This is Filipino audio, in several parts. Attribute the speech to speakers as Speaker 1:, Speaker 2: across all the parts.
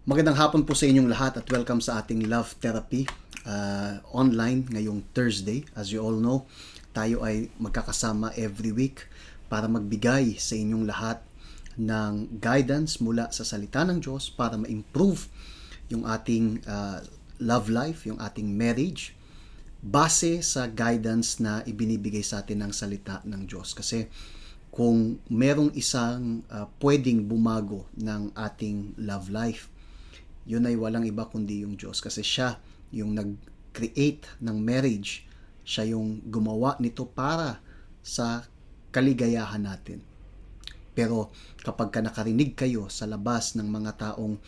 Speaker 1: Magandang hapon po sa inyong lahat at welcome sa ating Love Therapy online ngayong Thursday. As you all know, tayo ay magkakasama every week para magbigay sa inyong lahat ng guidance mula sa salita ng Diyos para ma-improve yung ating love life, yung ating marriage base sa guidance na ibinibigay sa atin ng salita ng Diyos. Kasi kung merong isang pwedeng bumago ng ating love life, yun ay walang iba kundi yung Diyos. Kasi siya yung nag-create ng marriage. Siya yung gumawa nito para sa kaligayahan natin. Pero kapag ka nakarinig kayo sa labas ng mga taong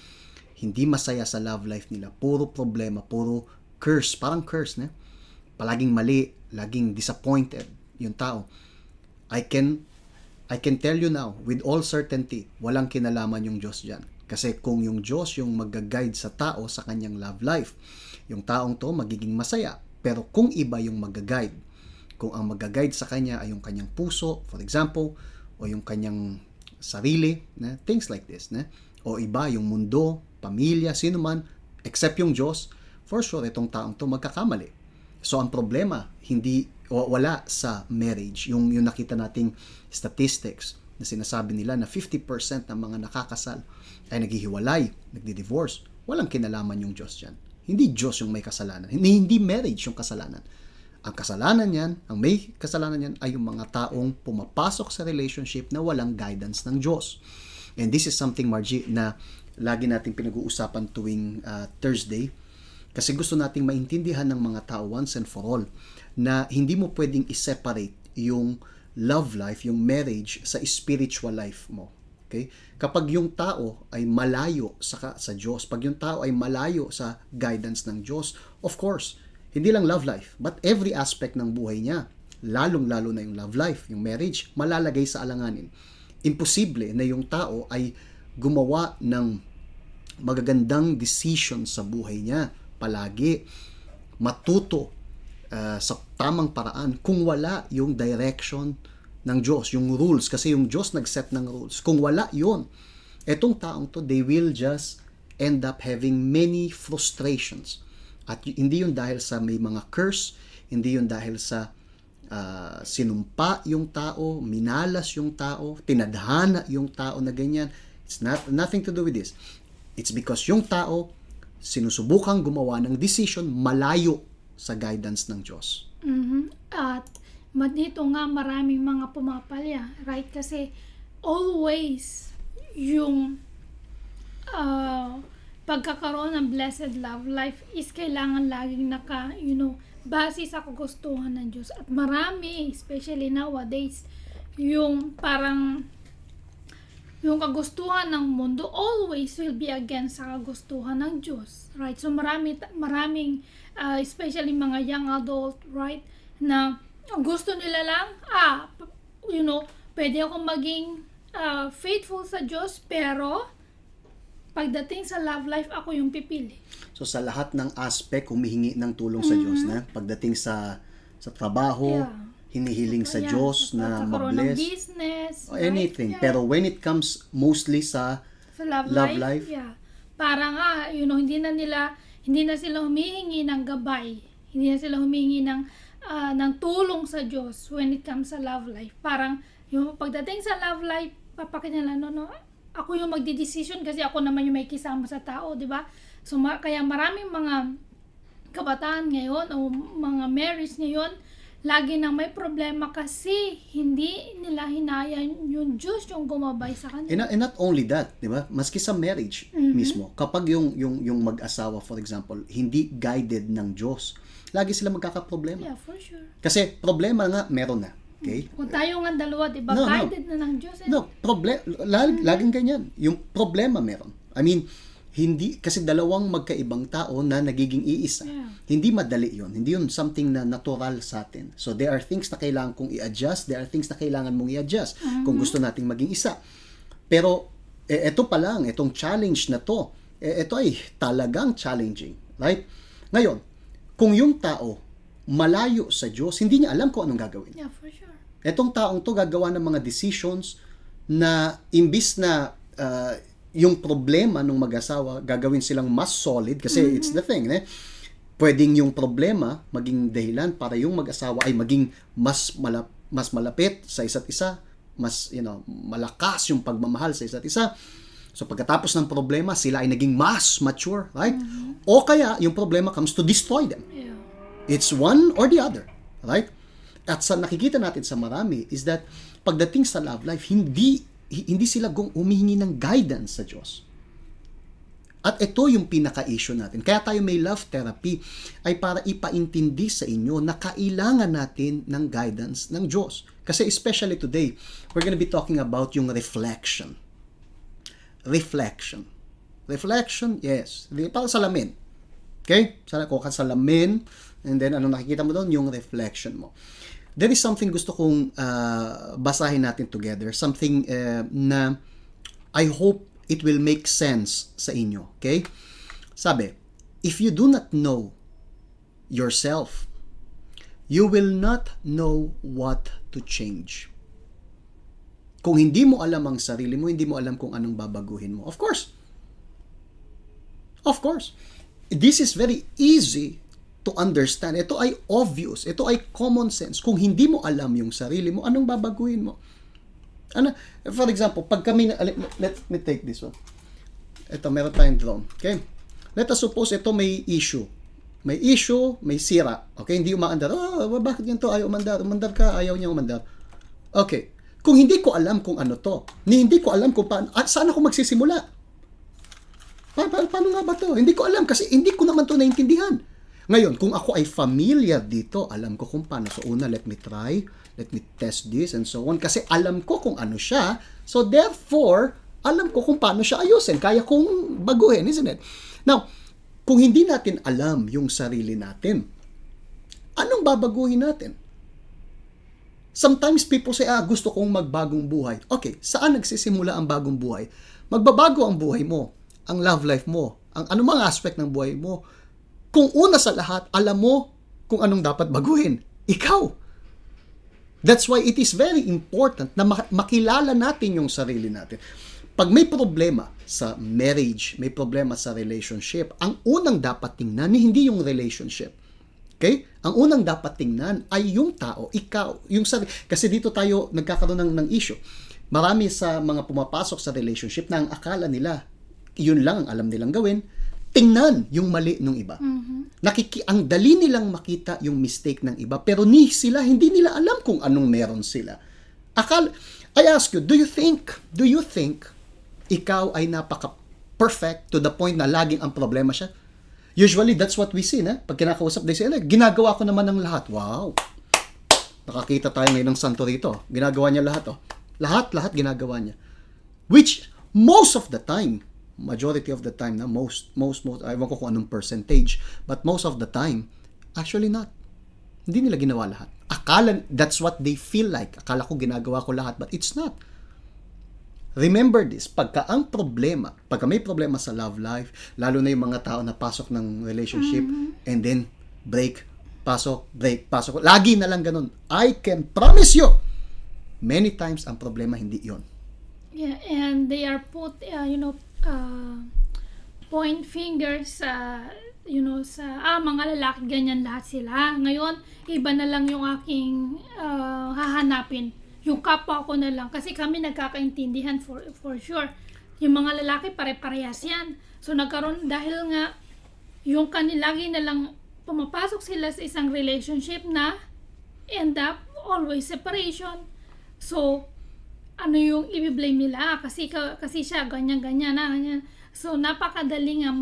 Speaker 1: hindi masaya sa love life nila, puro problema, puro curse, parang curse, ne? Palaging mali, laging disappointed yung tao. I can tell you now, with all certainty, walang kinalaman yung Diyos dyan. Kasi kung yung Diyos yung mag-guide sa tao sa kanyang love life, yung taong to magiging masaya. Pero kung iba yung mag-guide, kung ang mag-guide sa kanya ay yung kanyang puso, for example, o yung kanyang sarili, things like this, o iba yung mundo, pamilya, sino man, except yung Diyos, for sure, itong taong to magkakamali. So, ang problema, wala sa marriage. Yung nakita nating statistics na sinasabi nila na 50% ng mga nakakasal ay naghihiwalay, nagdi-divorce. Walang kinalaman yung Diyos dyan. Hindi Diyos yung may kasalanan. Hindi marriage yung kasalanan. Ang kasalanan yan, ang may kasalanan yan ay yung mga taong pumapasok sa relationship na walang guidance ng Diyos. And this is something, Margie, na lagi nating pinag-uusapan tuwing Thursday. Kasi gusto nating maintindihan ng mga tao once and for all na hindi mo pwedeng i-separate yung love life, yung marriage sa spiritual life mo. Okay? Kapag yung tao ay malayo sa Diyos, pag yung tao ay malayo sa guidance ng Diyos, of course, hindi lang love life, but every aspect ng buhay niya, lalong-lalo na yung love life, yung marriage, malalagay sa alanganin. Imposible na yung tao ay gumawa ng magagandang decision sa buhay niya, palagi matuto sa tamang paraan kung wala yung direction ng Diyos, yung rules, kasi yung Diyos nag-set ng rules. Kung wala yun, etong taong to, they will just end up having many frustrations. At hindi yun dahil sa may mga curse, hindi yun dahil sa sinumpa yung tao, minalas yung tao, tinadhana yung tao na ganyan. It's nothing to do with this. It's because yung tao sinusubukang gumawa ng decision malayo sa guidance ng Diyos.
Speaker 2: At dito nga maraming mga pumapalya, right? Kasi always yung pagkakaroon ng blessed love life is kailangan laging base sa kagustuhan ng Diyos. At marami, especially nowadays, yung parang yung kagustuhan ng mundo always will be against sa kagustuhan ng Diyos, right? So maraming especially mga young adult, right, na gusto nila lang pwede akong maging faithful sa Diyos, pero pagdating sa love life ako yung pipili.
Speaker 1: So sa lahat ng aspect humihingi ng tulong sa Diyos, na pagdating sa trabaho, hinihiling sa Diyos na ma-bless,
Speaker 2: business,
Speaker 1: anything. Pero when it comes mostly sa love life,
Speaker 2: parang hindi na sila humihingi ng gabay, hindi na sila humihingi ng tulong sa Diyos when it comes sa love life. Parang yung pagdating sa love life, papakita nila, ako yung magdidesisyon kasi ako naman yung may kisama sa tao, di ba? So kaya maraming mga kabataan ngayon o mga marriage ngayon, lagi nang may problema kasi hindi nila hinayaan yung Diyos yung gumabay sa kanila.
Speaker 1: And not only that, di ba? Maski sa marriage mismo, kapag yung mag-asawa, for example, hindi guided ng Diyos, lagi sila magkakaproblema.
Speaker 2: Yeah, for sure.
Speaker 1: Kasi problema nga, meron na. Okay?
Speaker 2: Kung tayo nga dalawa, di ba, guided na ng Diyos.
Speaker 1: Laging ganyan. Yung problema meron. I mean, hindi, kasi dalawang magkaibang tao na nagiging iisa.
Speaker 2: Yeah.
Speaker 1: Hindi madali yun. Hindi yun something na natural sa atin. So, there are things na kailangan kong i-adjust. There are things na kailangan mong i-adjust kung gusto nating maging isa. Pero, ito pa lang, itong challenge na to, ito ay talagang challenging. Right? Ngayon, kung yung tao malayo sa Diyos, hindi niya alam kung anong gagawin.
Speaker 2: Yeah, for sure.
Speaker 1: Etong taong to gagawa ng mga decisions na imbis na yung problema ng mag-asawa, gagawin silang mas solid kasi it's the thing, pwedeng yung problema maging dahilan para yung mag-asawa ay maging mas malapit sa isa't isa, mas malakas yung pagmamahal sa isa't isa. So pagkatapos ng problema, sila ay naging mas mature, right? O kaya yung problema comes to destroy them.
Speaker 2: Yeah.
Speaker 1: It's one or the other, right? At sa nakikita natin sa marami is that pagdating sa love life, hindi sila humihingi ng guidance sa Diyos. At ito yung pinaka-issue natin. Kaya tayo may love therapy ay para ipaintindi sa inyo na kailangan natin ng guidance ng Diyos. Kasi especially today, we're gonna be talking about yung reflection. Reflection, yes. Parang salamin. Okay? Kung ka salamin, and then ano nakikita mo doon? Yung reflection mo. There is something gusto kong basahin natin together. Something na I hope it will make sense sa inyo. Okay? Sabi, if you do not know yourself, you will not know what to change. Kung hindi mo alam ang sarili mo, hindi mo alam kung anong babaguhin mo. Of course. This is very easy to understand. Ito ay obvious. Ito ay common sense. Kung hindi mo alam yung sarili mo, anong babaguhin mo? For example, pag kami, let me take this one. Ito, meron tayong drone. Okay? Let us suppose ito may issue. May sira. Okay? Hindi umaandar. Bakit ganito? Ayaw umandar. Umandar ka, ayaw niya umandar. Okay. Kung hindi ko alam kung ano to, hindi ko alam kung saan ako magsisimula. Paano nga ba to? Hindi ko alam kasi hindi ko naman to naintindihan. Ngayon, kung ako ay familiar dito, alam ko kung paano. So una, let me test this and so on. Kasi alam ko kung ano siya. So therefore, alam ko kung paano siya ayusin. Kaya kong baguhin, isn't it? Now, kung hindi natin alam yung sarili natin, anong babaguhin natin? Sometimes people say, gusto kong magbagong buhay. Okay, saan nagsisimula ang bagong buhay? Magbabago ang buhay mo, ang love life mo, ang anumang aspect ng buhay mo. Kung una sa lahat, alam mo kung anong dapat baguhin. Ikaw. That's why it is very important na makilala natin yung sarili natin. Pag may problema sa marriage, may problema sa relationship, ang unang dapat tingnan hindi yung relationship. Okay? Ang unang dapat tingnan ay yung tao, ikaw, yung sarili. Kasi dito tayo nagkakaroon ng issue. Marami sa mga pumapasok sa relationship na ang akala nila, yun lang ang alam nilang gawin, tingnan yung mali ng iba. Ang dali nilang makita yung mistake ng iba, pero hindi nila alam kung anong meron sila. I ask you, do you think ikaw ay napaka-perfect to the point na laging ang problema siya? Usually, that's what we see, Pag kinakausap din sila, ginagawa ko naman ng lahat. Wow! Nakakita tayo ngayon ng santo rito. Ginagawa niya lahat, Lahat ginagawa niya. Which, most of the time, majority of the time, most, ewan ko kung anong percentage, but most of the time, actually not. Hindi nila ginawa lahat. That's what they feel like. Akala ko ginagawa ko lahat, but it's not. Remember this, pagka may problema sa love life, lalo na yung mga tao na pasok ng relationship, and then break, pasok, lagi na lang ganun. I can promise you, many times ang problema hindi yon.
Speaker 2: Yeah, and they are put, point fingers sa mga lalaki, ganyan lahat sila. Ngayon, iba na lang yung aking hahanapin. Yung kapwa ko na lang. Kasi kami nagkakaintindihan for sure. Yung mga lalaki, pare-parehas yan. So, nagkaroon, dahil nga, yung lagi na lang pumapasok sila sa isang relationship na end up always separation. So, ano yung i-blame nila? Kasi siya, ganyan-ganyan na. Ganyan. So, napakadali nga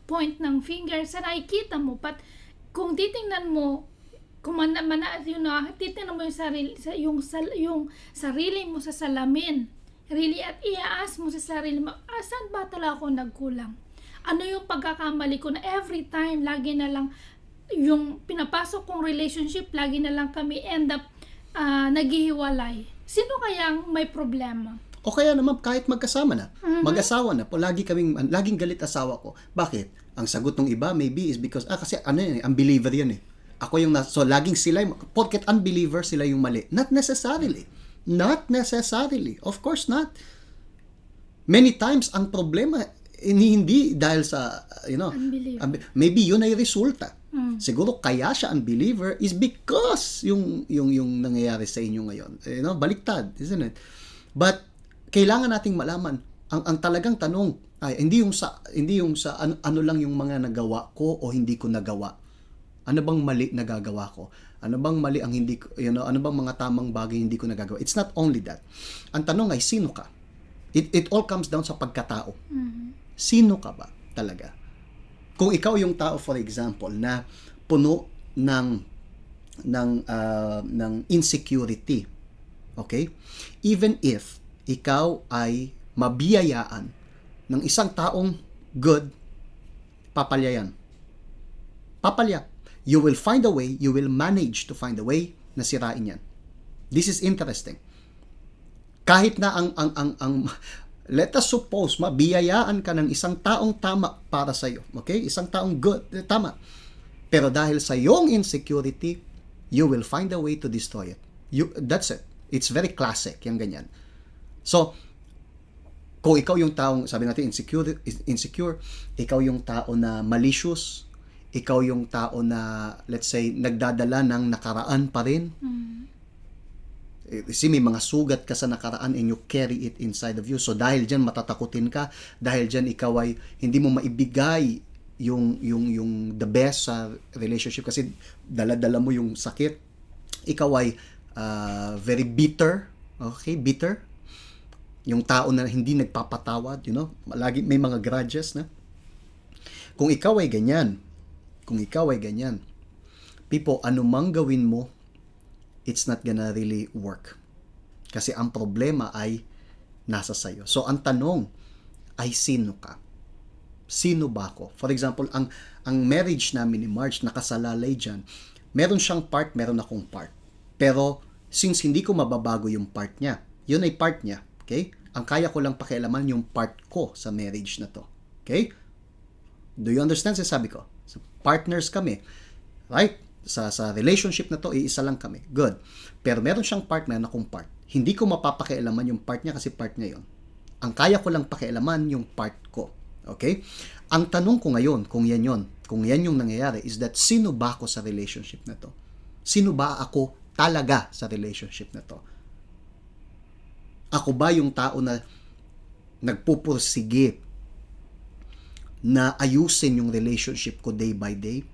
Speaker 2: point ng finger sa nakikita mo. But, kung titingnan mo, titingnan mo yung sarili mo sa salamin. Really, at iaas mo sa sarili mo, saan ba talaga ako nagkulang? Ano yung pagkakamali ko na every time, lagi na lang, yung pinapasok kong relationship, lagi na lang kami end up naghihiwalay. Sino kayang may problema?
Speaker 1: O kaya naman, kahit magkasama na, mag-asawa na po, laging galit asawa ko. Bakit? Ang sagot ng iba, maybe, is because, kasi unbeliever yan so laging sila, porket unbeliever, sila yung mali. Not necessarily. Of course not. Many times, ang problema, hindi dahil sa,
Speaker 2: Unbelief.
Speaker 1: maybe yun ay resulta. Siguro kaya siya unbeliever is because yung nangyayari sa inyo ngayon. Baliktad, isn't it? But, kailangan nating malaman, ang talagang tanong, ay, hindi yung sa ano lang yung mga nagawa ko o hindi ko nagawa. Ano bang mali nagagawa ko? Ano bang mali ang hindi ko, ano bang mga tamang bagay hindi ko nagagawa? It's not only that. Ang tanong ay, sino ka? It all comes down sa pagkatao. Sino ka ba talaga? Kung ikaw yung tao, for example, na puno ng insecurity, okay? Even if ikaw ay mabiyayaan ng isang taong good, papalya yan. Papalya. You will find a way, you will manage to find a way na sirain yan. This is interesting. Kahit na let us suppose, mabiyayaan ka ng isang taong tama para sa iyo. Okay? Isang taong good, tama. Pero dahil sa iyong insecurity, you will find a way to destroy it. That's it. It's very classic, yung ganyan. So, kung ikaw yung taong, sabi natin, insecure, ikaw yung tao na malicious, ikaw yung tao na, let's say, nagdadala ng nakaraan pa rin. Kasi may mga sugat ka sa nakaraan and you carry it inside of you. So dahil dyan matatakutin ka, dahil dyan ikaw ay hindi mo maibigay yung the best sa relationship kasi dala-dala mo yung sakit. Ikaw ay very bitter. Okay, bitter. Yung tao na hindi nagpapatawad, lagi may mga grudges na. Kung ikaw ay ganyan, people, anumang gawin mo, it's not gonna really work. Kasi ang problema ay nasa sayo. So, ang tanong ay sino ka? Sino ba ako? For example, ang marriage namin ni Marge, nakasalalay dyan, meron siyang part, meron akong part. Pero, since hindi ko mababago yung part niya, yun ay part niya. Okay? Ang kaya ko lang pakialaman yung part ko sa marriage na to. Okay? Do you understand sabi ko? So, partners kami. Right? Sa relationship na to, iisa lang kami. Good. Pero meron siyang part na akong part. Hindi ko mapapakialaman yung part niya kasi part niya yon. Ang kaya ko lang pakialaman yung part ko. Okay? Ang tanong ko ngayon, kung yan yung nangyayari, is that sino ba ako sa relationship na to? Sino ba ako talaga sa relationship na to? Ako ba yung tao na nagpupursige na ayusin yung relationship ko day by day?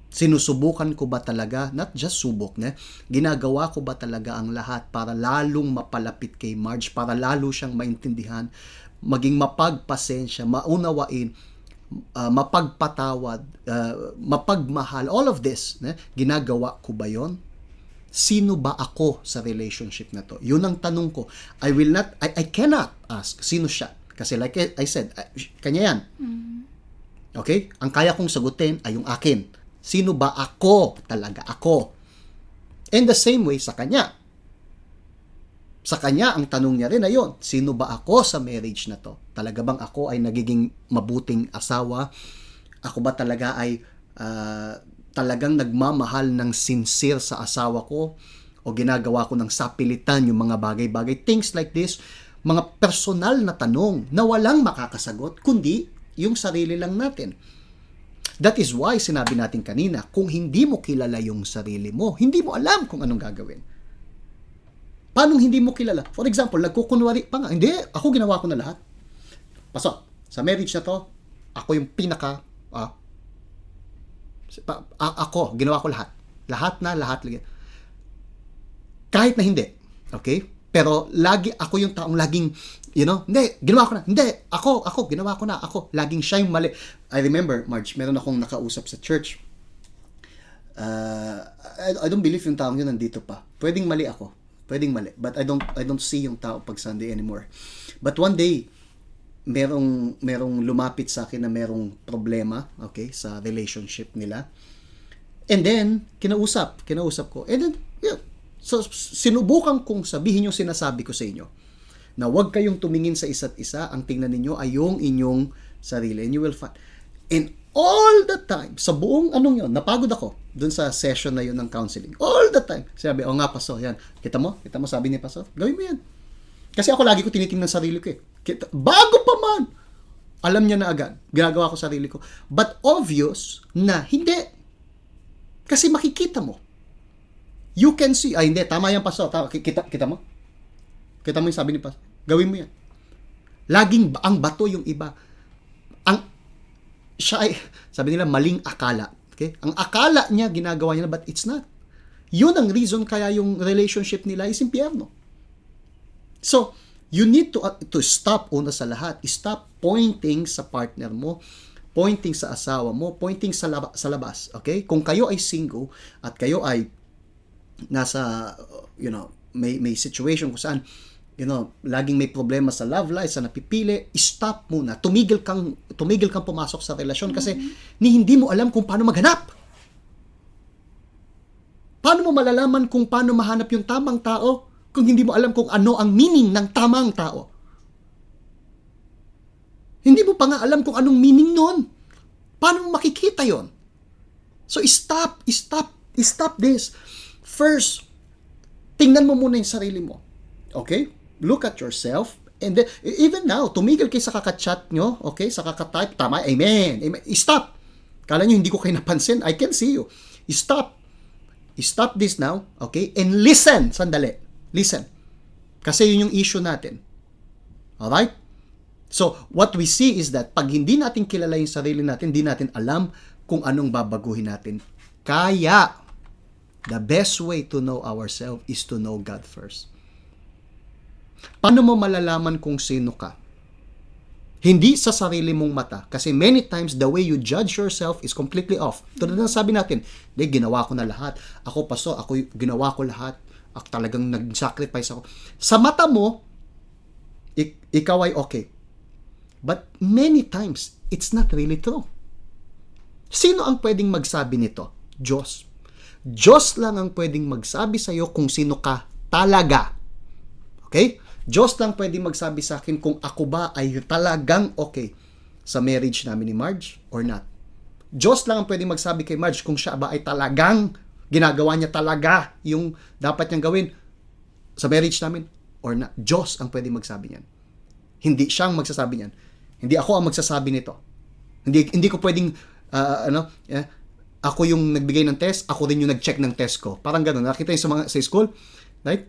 Speaker 1: Sinusubukan ko ba talaga, not just subok, ginagawa ko ba talaga ang lahat para lalong mapalapit kay Marge, para lalo siyang maintindihan, maging mapagpasensya, maunawain, mapagpatawad, mapagmahal, all of this, ginagawa ko ba yon? Sino ba ako sa relationship na to? Yun ang tanong ko. I cannot ask sino siya. Kasi like I said, kanya yan. Okay? Ang kaya kong sagutin ay yung akin. Sino ba ako talaga? Ako. And the same way sa kanya. Sa kanya, ang tanong niya rin ay yun, sino ba ako sa marriage na to? Talaga bang ako ay nagiging mabuting asawa? Ako ba talaga ay talagang nagmamahal ng sincere sa asawa ko? O ginagawa ko ng sapilitan yung mga bagay-bagay? Things like this, mga personal na tanong na walang makakasagot, kundi yung sarili lang natin. That is why sinabi natin kanina, kung hindi mo kilala yung sarili mo, hindi mo alam kung anong gagawin. Paano hindi mo kilala? For example, nagkukunwari pa nga, hindi, ako ginawa ko na lahat. Pasok, sa marriage na to, ako yung pinaka, ako, ginawa ko lahat. Lahat. Kahit na hindi, okay? Pero lagi ako yung taong laging, hindi, ginawa ko na. Hindi, ako, ginawa ko na. Ako, laging siya yung mali. I remember, Marge, meron akong nakausap sa church. I don't believe yung taong yun nandito pa. Pwedeng mali ako. But I don't see yung tao pag Sunday anymore. But one day, merong lumapit sa akin na merong problema, okay, sa relationship nila. And then, kinausap ko. And then, so, sinubukan kong sabihin yung sinasabi ko sa inyo na huwag kayong tumingin sa isa't isa, ang tingnan ninyo ay yung inyong sarili. And you will find. And all the time, sa buong yun, napagod ako dun sa session na yun ng counseling. All the time. Sabi, nga, Pastor, yan. Kita mo, sabi ni Pastor, gawin mo yan. Kasi ako lagi ko tinitingnan sarili ko eh. Bago pa man, alam niya na agad. Ginagawa ko sarili ko. But obvious na hindi. Kasi makikita mo. You can see. Ay, hindi. Tama yan, Pastor. Tama. Kita mo? Kita mo yung sabi ni Pastor. Gawin mo yan. Laging ang bato yung iba. Siya ay, sabi nila, maling akala. Okay? Ang akala niya, ginagawa niya na, but it's not. Yun ang reason kaya yung relationship nila is impyerno. So, you need to stop una sa lahat. Stop pointing sa partner mo, pointing sa asawa mo, pointing sa labas. Okay? Kung kayo ay single at kayo ay nasa, may situation kung saan, laging may problema sa love life, sa napipili, stop muna. Tumigil kang pumasok sa relasyon kasi hindi mo alam kung paano maghanap. Paano mo malalaman kung paano mahanap yung tamang tao kung hindi mo alam kung ano ang meaning ng tamang tao? Hindi mo pa nga alam kung anong meaning nun. Paano mo makikita yon? So stop this. First, tingnan mo muna yung sarili mo. Okay? Look at yourself. And then, even now, tumigil kayo sa kakachat nyo, okay? Sa kakatype, tama, amen. Stop. Kala nyo, hindi ko kayo napansin. I can see you. Stop. Stop this now, okay? And listen. Sandali. Listen. Kasi yun yung issue natin. Alright? So, what we see is that pag hindi natin kilala yung sarili natin, hindi natin alam kung anong babaguhin natin. Kaya, the best way to know ourselves is to know God first. Paano mo malalaman kung sino ka? Hindi sa sarili mong mata. Kasi many times, the way you judge yourself is completely off. Tulad ng sabi natin, ginawa ko na lahat. Ako, Pastor, ginawa ko lahat. Talagang nag-sacrifice ako. Sa mata mo, ikaw ay okay. But many times, it's not really true. Sino ang pwedeng magsabi nito? Diyos. Diyos lang ang pwedeng magsabi sa'yo kung sino ka talaga. Okay? Diyos lang pwedeng magsabi sa akin kung ako ba ay talagang okay sa marriage namin ni Marge or not. Diyos lang ang pwedeng magsabi kay Marge kung siya ba ay talagang ginagawa niya talaga yung dapat niyang gawin sa marriage namin or not. Diyos ang pwedeng magsabi niyan. Hindi siya ang magsasabi niyan. Hindi ako ang magsasabi nito. Hindi ko pwedeng ako yung nagbigay ng test, ako rin yung nag-check ng test ko. Parang gano'n. Nakita yung sa school, right?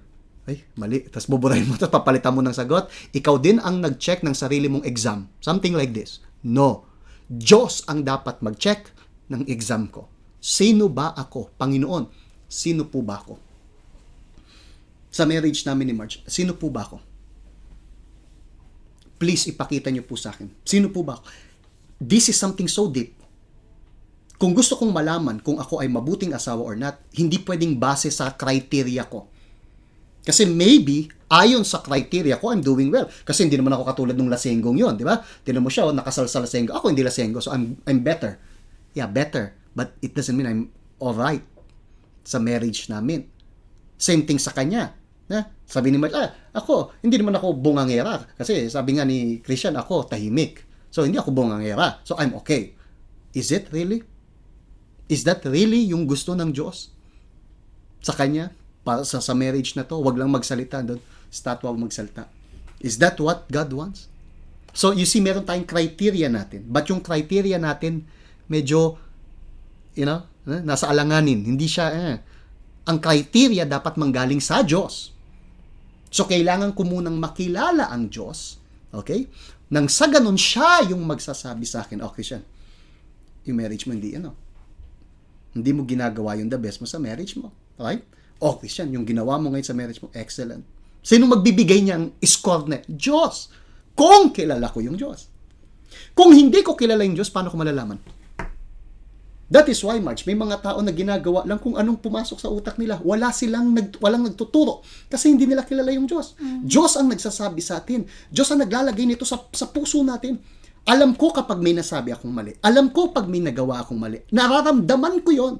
Speaker 1: Ay, mali. Tapos buburahin mo, tapos papalitan mo ng sagot. Ikaw din ang nag-check ng sarili mong exam. Something like this. No. Diyos ang dapat mag-check ng exam ko. Sino ba ako? Panginoon, sino po ba ako? Sa marriage namin ni Marge, sino po ba ako? Please, ipakita niyo po sa akin. Sino po ba ako? This is something so deep. Kung gusto kong malaman kung ako ay mabuting asawa or not, hindi pwedeng base sa criteria ko. Kasi maybe, ayon sa criteria ko, I'm doing well. Kasi hindi naman ako katulad ng lasenggong yon, di ba? Tinan mo siya, nakasal sa lasenggo. Ako hindi lasenggo, so I'm better. Yeah, better. But it doesn't mean I'm alright sa marriage namin. Same thing sa kanya. Sabi ni Marge, ako, hindi naman ako bungangera. Kasi sabi nga ni Christian, ako tahimik. So, hindi ako bungangera. So, I'm okay. Is it really? Is that really yung gusto ng Diyos sa kanya? Para sa marriage na to, wag lang magsalita doon. Statwa magsalita. Is that what God wants? So, you see, meron tayong criteria natin. But yung criteria natin, medyo, nasa alanganin. Hindi siya, ang criteria dapat manggaling sa Diyos. So, kailangan ko munang makilala ang Diyos. Okay? Nang sa ganun, siya yung magsasabi sa akin, okay siya, yung marriage mo hindi, hindi mo ginagawa yung the best mo sa marriage mo. Right? Oh, Christian, yung ginawa mo ngayon sa marriage mo, excellent. Sino magbibigay niyang score na? Diyos. Kung kilala ko yung Diyos. Kung hindi ko kilala yung Diyos, paano ko malalaman? That is why, Marge, may mga tao na ginagawa lang kung anong pumasok sa utak nila. Walang nagtuturo. Kasi hindi nila kilala yung Diyos. Mm-hmm. Diyos ang nagsasabi sa atin. Diyos ang naglalagay nito sa puso natin. Alam ko kapag may nasabi akong mali. Alam ko pag may nagawa akong mali. Nararamdaman ko yon.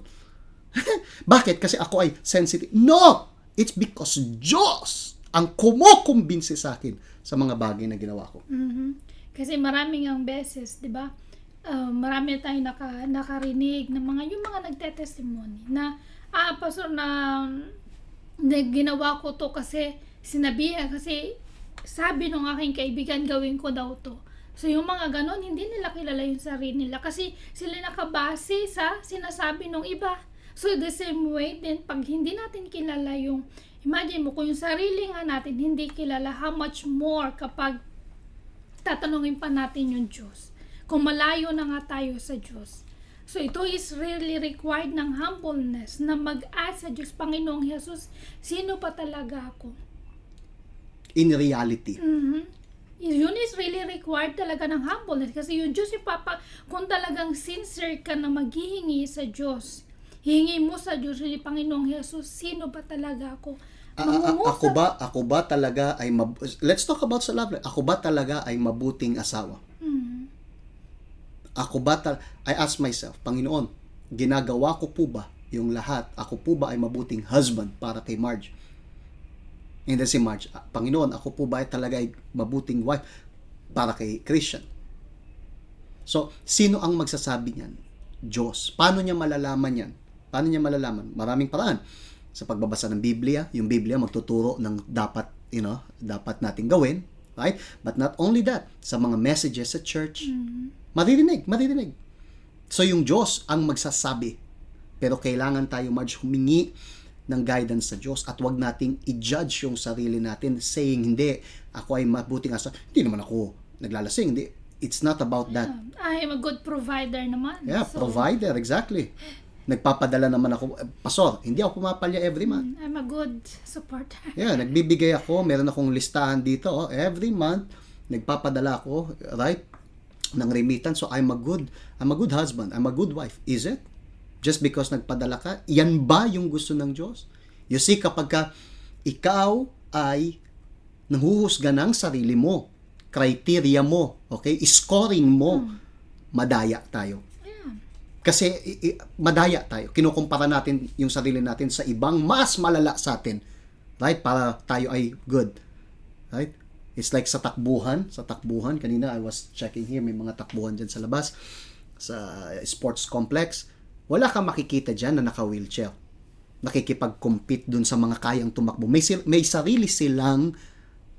Speaker 1: Bakit? Kasi ako ay sensitive. No! It's because Diyos ang kumukumbinsi sa akin sa mga bagay na ginawa ko.
Speaker 2: Mm-hmm. Kasi maraming ang beses, di ba? Marami tayong nakarinig ng yung mga nagte-testimony na, Pastor, na ginawa ko to kasi sinabihan, kasi sabi ng aking kaibigan, gawin ko daw to. So yung mga ganon, hindi nila kilala yung sarili nila kasi sila nakabase sa sinasabi ng iba. So the same way din, pag hindi natin kilala yung, imagine mo kung yung sarili nga natin hindi kilala, how much more kapag tatanungin pa natin yung Diyos. Kung malayo na nga tayo sa Diyos. So ito is really required ng humbleness na mag-ask sa Diyos, Panginoong Jesus, sino pa talaga ako?
Speaker 1: In reality.
Speaker 2: Yun is really required talaga ng humbleness kasi yung Diyos kung talagang sincere ka na maghihingi sa Diyos, hihingi mo sa Diyos, Panginoong Jesus, sino ba talaga ako?
Speaker 1: Ako ba talaga ay let's talk about sa love life. Ako ba talaga ay mabuting asawa? I ask myself, Panginoon, ginagawa ko po ba yung lahat? Ako po ba ay mabuting husband para kay Marge? And then si Marge, Panginoon, ako po ba ay talaga ay mabuting wife para kay Christian? So, sino ang magsasabi niyan? Diyos. Paano niya malalaman yan? Paano niya malalaman? Maraming paraan. Sa pagbabasa ng Biblia, yung Biblia magtuturo ng dapat nating gawin, right? But not only that, sa mga messages sa church, maririnig. So yung Diyos ang magsasabi. Pero kailangan tayo, Marge, humingi ng guidance sa Diyos at wag nating i-judge yung sarili natin saying, hindi, ako ay mabuting asawa. Hindi naman ako naglalasing. Hindi. It's not about that.
Speaker 2: I am a good provider naman.
Speaker 1: Yeah, provider, exactly. Nagpapadala naman ako, Pastor, hindi ako pumapalya every month.
Speaker 2: I'm a good supporter.
Speaker 1: Yeah, nagbibigay ako, meron akong listahan dito, every month, nagpapadala ako, right, ng remittance. So I'm a good husband, I'm a good wife. Is it? Just because nagpadala ka? Yan ba yung gusto ng Diyos? You see, kapag ikaw ay nanghuhusga ng sarili mo, criteria mo, okay, scoring mo, madaya tayo. Kasi madaya tayo. Kinukumpara natin yung sarili natin sa ibang mas malala sa atin. Right? Para tayo ay good. Right? It's like sa takbuhan. Kanina I was checking here. May mga takbuhan dyan sa labas. Sa sports complex. Wala kang makikita dyan na naka-wheelchair. Nakikipag-compete dun sa mga kayang tumakbo. May sarili silang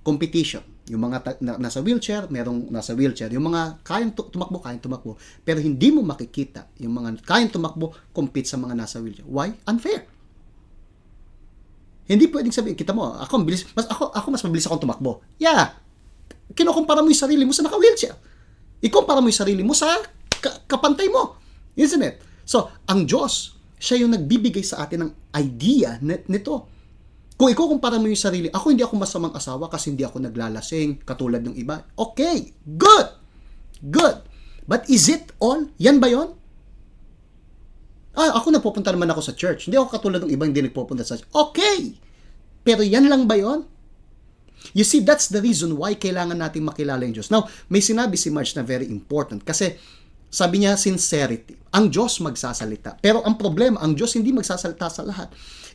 Speaker 1: competition. Yung mga nasa wheelchair, merong nasa wheelchair. Yung mga kayang tumakbo. Pero hindi mo makikita yung mga kayang tumakbo, compete sa mga nasa wheelchair. Why? Unfair. Hindi pwedeng sabihin, kita mo, ako mas mabilis akong tumakbo. Yeah. Kinukumpara mo yung sarili mo sa naka-wheelchair. Ikumpara mo yung sarili mo sa kapantay mo. Isn't it? So, ang Diyos, siya yung nagbibigay sa atin ng idea nito. Kung ikukumpara mo yung sarili, hindi ako masamang asawa kasi hindi ako naglalasing katulad ng iba. Okay, good. But is it all? Yan ba yon? Ako nagpupunta naman ako sa church. Hindi ako katulad ng iba hindi nagpupunta sa church. Okay, pero yan lang ba yon? You see, that's the reason why kailangan natin makilala yung Diyos. Now, may sinabi si Marge na very important kasi sabi niya, sincerity. Ang Diyos magsasalita. Pero ang problema, ang Diyos hindi magsasalita sa lahat.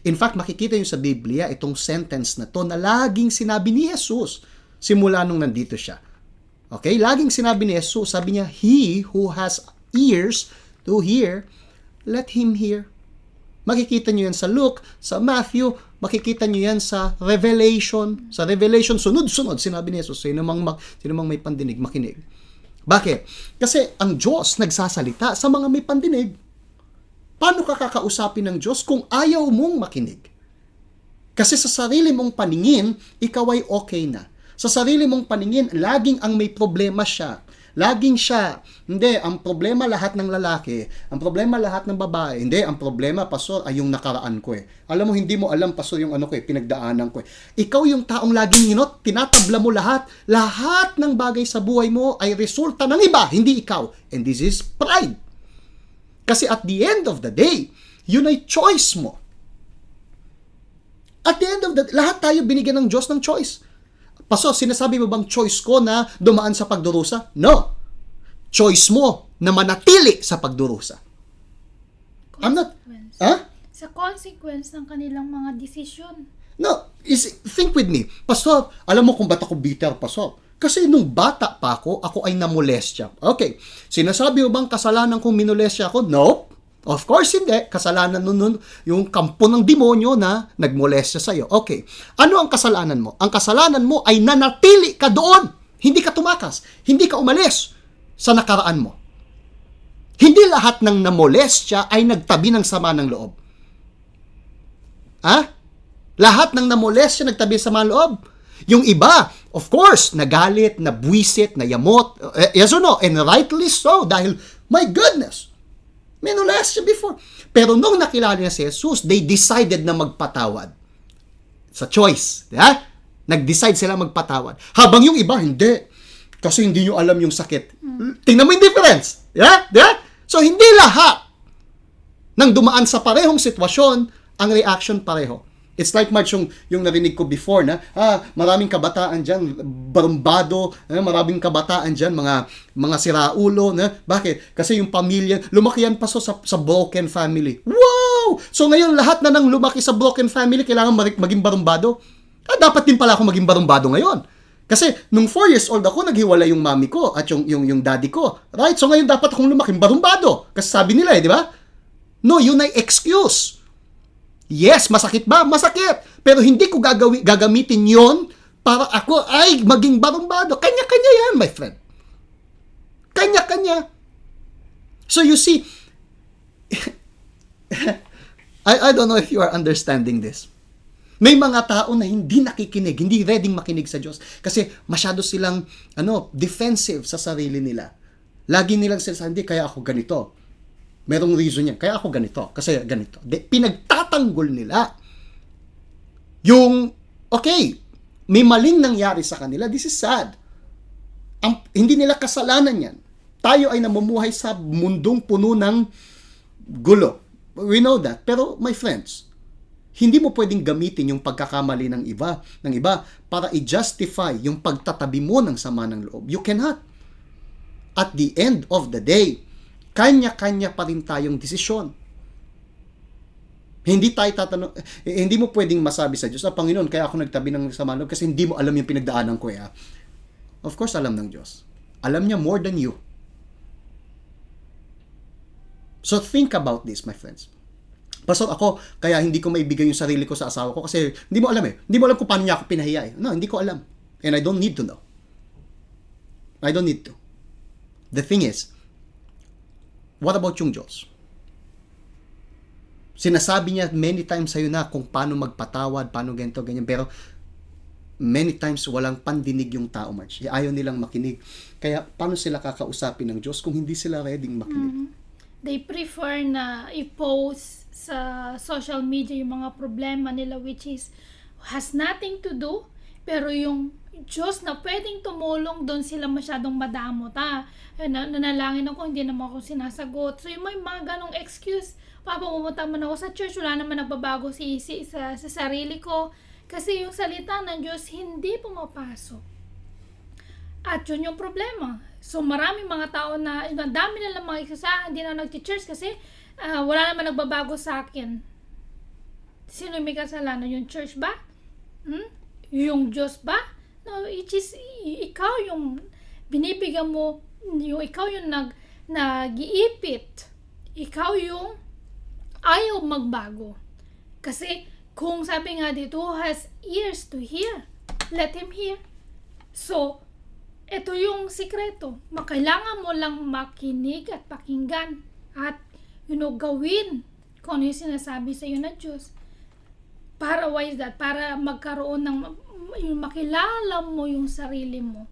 Speaker 1: In fact, makikita nyo sa Biblia, itong sentence na to na laging sinabi ni Jesus simula nung nandito siya. Okay? Laging sinabi ni Jesus, sabi niya, he who has ears to hear, let him hear. Makikita nyo yan sa Luke, sa Matthew, makikita nyo yan sa Revelation. Sa Revelation, sunod-sunod, sinabi ni Jesus, sino mang may pandinig, makinig. Bakit? Kasi ang Diyos nagsasalita sa mga may pandinig. Paano ka kakausapin ng Diyos kung ayaw mong makinig? Kasi sa sarili mong paningin, ikaw ay okay na. Sa sarili mong paningin, laging ang may problema siya. Laging siya. Hindi, ang problema lahat ng lalaki, ang problema lahat ng babae. Hindi, ang problema, Pastor, ay yung nakaraan ko eh. Alam mo, hindi mo alam, Pastor, yung pinagdaanan ko eh. Ikaw yung taong laging, tinatabla mo lahat. Lahat ng bagay sa buhay mo ay resulta ng iba, hindi ikaw. And this is pride. Kasi at the end of the day, yun ay choice mo. At the end of the day, lahat tayo binigyan ng Diyos ng choice. Pastor, sinasabi mo bang choice ko na dumaan sa pagdurusa? No. Choice mo na manatili sa pagdurusa. I'm not...
Speaker 2: Sa consequence ng kanilang mga desisyon.
Speaker 1: No. Think with me. Pastor, alam mo kung ba't ako bitter, Pastor? Kasi nung bata pa ako ay namolestya. Okay. Sinasabi mo bang kasalanan kong minolestya ako? No. Of course, hindi. Kasalanan nun yung kampo ng demonyo na nagmolest siya sa'yo. Okay. Ano ang kasalanan mo? Ang kasalanan mo ay nanatili ka doon. Hindi ka tumakas. Hindi ka umalis sa nakaraan mo. Hindi lahat ng namolest siya ay nagtabi ng sama ng loob. Ha? Lahat ng namolest siya nagtabi ng sama ng loob. Yung iba, of course, nagalit, nabwisit, nayamot. Yes or no? And rightly so. Dahil, my goodness, minolest siya before. Pero nung nakilala niya si Jesus, they decided na magpatawad. Sa choice. Yeah? Nag-decide sila magpatawad. Habang yung iba, hindi. Kasi hindi nyo alam yung sakit. Tingnan mo yung difference. Yeah? Yeah? So, hindi lahat nang dumaan sa parehong sitwasyon, ang reaction pareho. It's like March yung narinig ko before na, maraming kabataan dyan, barumbado, maraming kabataan dyan, mga siraulo, na. Bakit? Kasi yung pamilya, lumaki yan pa sa broken family. Wow! So ngayon, lahat na nang lumaki sa broken family, kailangan maging barumbado. Dapat din pala ako maging barumbado ngayon. Kasi nung 4 years old ako, naghiwalay yung mami ko at yung daddy ko. Right? So ngayon, dapat akong lumaking barumbado. Kasi sabi nila di ba? No, yun ay excuse. Yes, masakit ba? Masakit. Pero hindi ko gagamitin yon para ako ay maging barumbado. Kanya-kanya yan, my friend. Kanya-kanya. So you see, I don't know if you are understanding this. May mga tao na hindi nakikinig, hindi ready makinig sa Diyos. Kasi masyado silang defensive sa sarili nila. Lagi nilang sinasabi, hindi, kaya ako ganito. Merong reason yan. Kaya ako ganito. Kasi ganito. Pinagtatanggol nila. Yung, okay, may maling nangyari sa kanila. This is sad. Hindi nila kasalanan yan. Tayo ay namumuhay sa mundong puno ng gulo. We know that. Pero, my friends, hindi mo pwedeng gamitin yung pagkakamali ng iba para i-justify yung pagtatabi mo ng sama ng loob. You cannot. At the end of the day, kanya-kanya pa rin tayong desisyon. Hindi tayo hindi mo pwedeng masabi sa Diyos, Panginoon, kaya ako nagtabi ng sama ng loob kasi hindi mo alam yung pinagdaanan ko. Of course, alam ng Diyos. Alam niya more than you. So think about this, my friends. Pastor, ako, kaya hindi ko maibigay yung sarili ko sa asawa ko kasi hindi mo alam Hindi mo alam kung paano niya ako pinahiya No, hindi ko alam. And I don't need to know. I don't need to. The thing is, what about yung Diyos? Sinasabi niya many times sa'yo na kung paano magpatawad, paano ganito, ganyan. Pero many times walang pandinig yung tao, March. Ayaw nilang makinig. Kaya paano sila kakausapin ng Diyos kung hindi sila ready makinig?
Speaker 2: They prefer na i-post sa social media yung mga problema nila which is has nothing to do, pero yung Diyos na pwedeng tumulong doon sila masyadong madamot. Nanalangin ako, hindi naman ako sinasagot. So yung may mga ganong excuse, pumunta man ako sa church, wala naman nagbabago sa sarili ko. Kasi yung salita ng Diyos hindi pumapasok. At yun yung problema. So maraming mga tao na, ang dami nilang mga excuse, hindi na nag-church kasi wala naman nagbabago sa akin. Sino may kasalanan? Yung church ba? Yung Diyos ba? No, it is ikaw yung binibigyan mo, ikaw yung nag-iipit. Ikaw yung ayaw magbago. Kasi kung sabi nga dito, who has ears to hear, let him hear. So, ito yung sikreto. Kailangan mo lang makinig at pakinggan at gawin kung ano yung sinasabi sa iyo ng Diyos. Para why is that? Para magkaroon ng yung makilala mo yung sarili mo.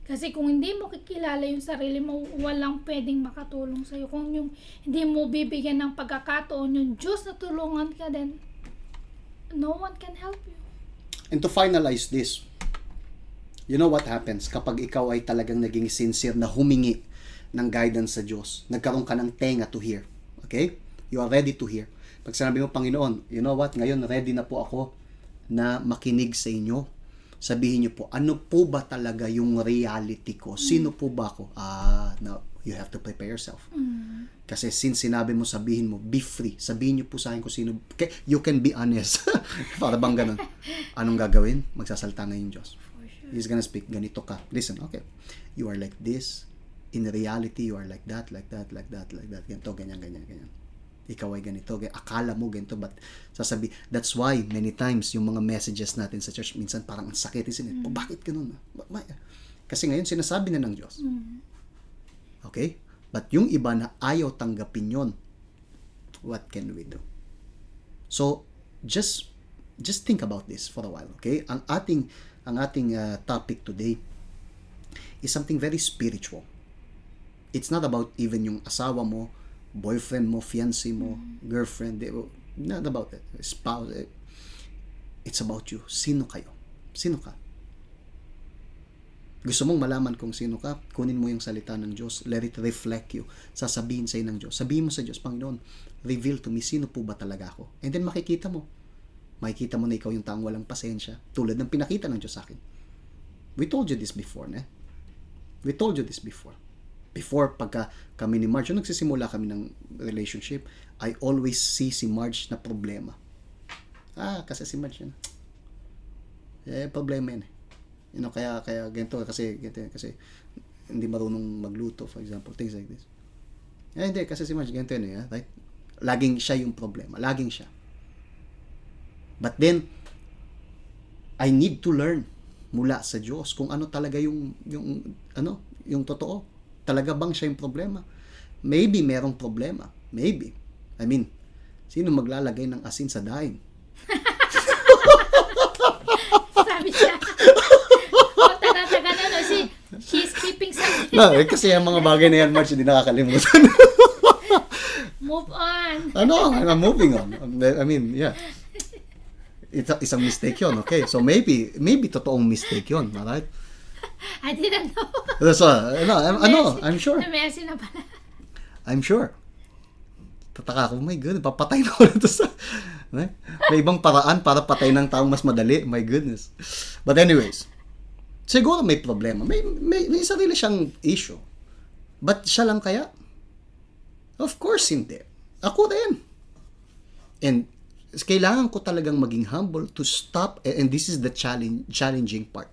Speaker 2: Kasi kung hindi mo kikilala yung sarili mo, walang pwedeng makatulong sa iyo. Kung yung hindi mo bibigyan ng pagkakataon yung Diyos na tulungan ka din, no one can help you.
Speaker 1: And to finalize this, you know what happens kapag ikaw ay talagang naging sincere na humingi ng guidance sa Diyos? Nagkaroon ka ng tenga to hear. Okay? You are ready to hear. Pag sinabi mo, Panginoon, you know what? Ngayon, ready na po ako na makinig sa inyo. Sabihin niyo po, ano po ba talaga yung reality ko? Sino po ba ako? Now, you have to prepare yourself. Kasi since sinabi mo, sabihin mo, be free. Sabihin niyo po sa akin kung sino. Okay? You can be honest. Para bang ganun? Anong gagawin? Magsasalta na yung Diyos. He's gonna speak, ganito ka. Listen, okay. You are like this. In reality, you are like that, like that, like that, like that. Ganito, ganyan, ganyan, ganyan. ikaw ay ganito, akala mo ganito, but sasabi, that's why many times yung mga messages natin sa church minsan parang ang sakit, isn't it? Bakit ganun? Kasi ngayon sinasabi na ng Diyos. Okay? But yung iba na ayaw tanggapin yon, what can we do? So just think about this for a while, okay? Ang ating topic today is something very spiritual. It's not about even yung asawa mo, boyfriend mo, fiancé mo, girlfriend, not about it, spouse. It's about you. Sino kayo? Sino ka? Gusto mong malaman kung sino ka? Kunin mo yung salita ng Diyos. Let it reflect you. Sasabihin sa'yo ng Diyos. Sabihin mo sa Diyos, Panginoon, reveal to me, sino po ba talaga ako? And then makikita mo. Makikita mo na ikaw yung taong walang pasensya. Tulad ng pinakita ng Diyos sa akin. We told you this before, ne? We told you this before. Before, pagka kami ni Marge, yung nagsisimula kami ng relationship, I always see si Marge na problema. Kasi si Marge yun. Problema yun eh. You know, kaya ganito kasi hindi marunong magluto, for example, things like this. Hindi, kasi si Marge ganito yun eh, right? Laging siya yung problema. Laging siya. But then, I need to learn mula sa Diyos kung ano talaga yung totoo. Talaga bang siya yung problema? Maybe merong problema. Maybe. I mean, sino maglalagay ng asin sa daing?
Speaker 2: Sabi siya. Taga na, no? She's keeping something.
Speaker 1: No, kasi yung mga bagay na yan, Marge, hindi nakakalimutan.
Speaker 2: Move on.
Speaker 1: I'm moving on. I mean, yeah. Isang mistake yun, okay? So maybe totoong mistake yun, alright?
Speaker 2: I didn't know.
Speaker 1: That's I'm sure.
Speaker 2: Namesi na pala.
Speaker 1: I'm sure. Tataka ako, my goodness, papatay na ako nito sa... May ibang paraan para patay ng taong mas madali. My goodness. But anyways, siguro may problema. May sarili siyang issue. But siya lang kaya? Of course hindi. Ako rin. And kailangan ko talagang maging humble to stop, and this is the challenging part.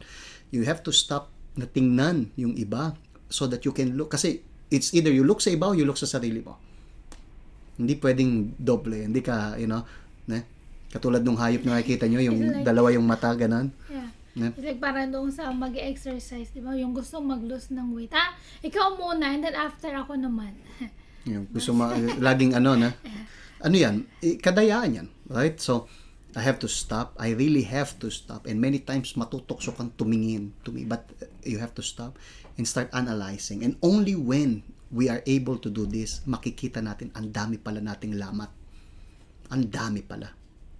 Speaker 1: You have to stop na tingnan yung iba so that you can look. Kasi it's either you look sa iba o you look sa sarili mo. Hindi pwedeng doble. Hindi ka, katulad nung hayop na nakikita nyo, yung like, dalawa yung mata, ganon.
Speaker 2: Yeah. It's like parang doon sa mag-exercise, di ba? Yung gusto mag-lose ng weight. Ikaw muna, and then after ako naman.
Speaker 1: Yung gusto laging ano yan? Kadayaan yan. Right? So, I have to stop. I really have to stop. And many times, matutokso kang tumingin to me. But you have to stop and start analyzing. And only when we are able to do this, makikita natin, ang dami pala nating lamat. Ang dami pala.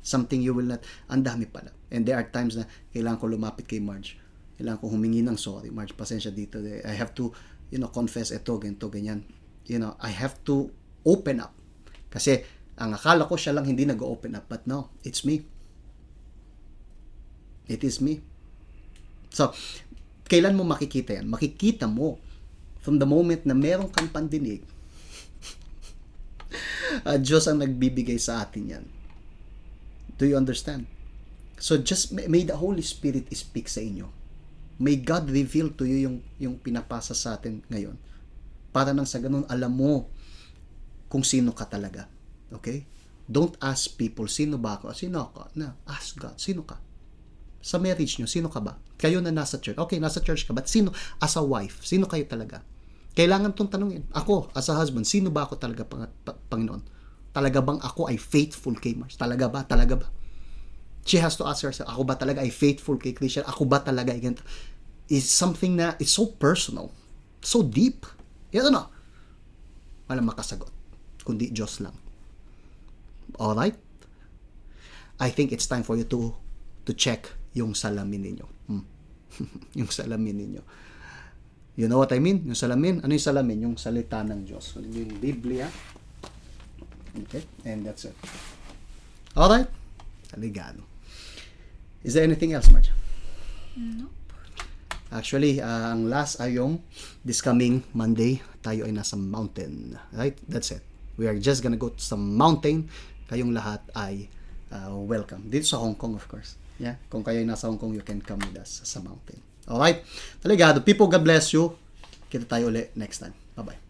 Speaker 1: Something you will not, ang dami pala. And there are times na kailangan ko lumapit kay Marge. Kailangan ko humingi ng sorry. Marge, pasensya dito. I have to, confess ito, ganito, ganyan. I have to open up. Kasi, ang akala ko siya lang hindi nag-open up, but no, it's me. It is me. So, kailan mo makikita yan? Makikita mo from the moment na meron kang pandinig. Diyos ang nagbibigay sa atin yan. Do you understand? So, just may the Holy Spirit speak sa inyo. May God reveal to you yung pinapasa sa atin ngayon. Para nang sa ganun, alam mo kung sino ka talaga. Okay? Don't ask people, sino ba ako? Sino ako? Ask God, sino ka? Sa marriage nyo, sino ka ba? Kayo na nasa church. Okay, nasa church ka, but sino? As a wife, sino kayo talaga? Kailangan tong tanungin. Ako, as a husband, sino ba ako talaga, Panginoon? Talaga bang ako ay faithful kay Mars? Talaga ba? Talaga ba? She has to ask herself, ako ba talaga ay faithful kay Christian? Ako ba talaga ay ganito? It's something na, it's so personal. So deep. Walang makasagot. Kundi Diyos lang. Alright? I think it's time for you to check yung salamin ninyo. Yung salamin ninyo. You know what I mean? Yung salamin. Ano yung salamin? Yung salita ng Diyos. Yung Biblia. Okay? And that's it. Alright? Aligado. Is there anything else, Marge?
Speaker 2: Nope.
Speaker 1: Actually, ang last ay yung this coming Monday, tayo ay nasa mountain. Right? That's it. We are just gonna go to some mountain. Kayong lahat ay welcome. Dito sa Hong Kong, of course. Yeah? Kung kayo ay nasa Hong Kong, you can come with us sa mountain. Alright? Taligado. People, God bless you. Kita tayo ulit next time. Bye-bye.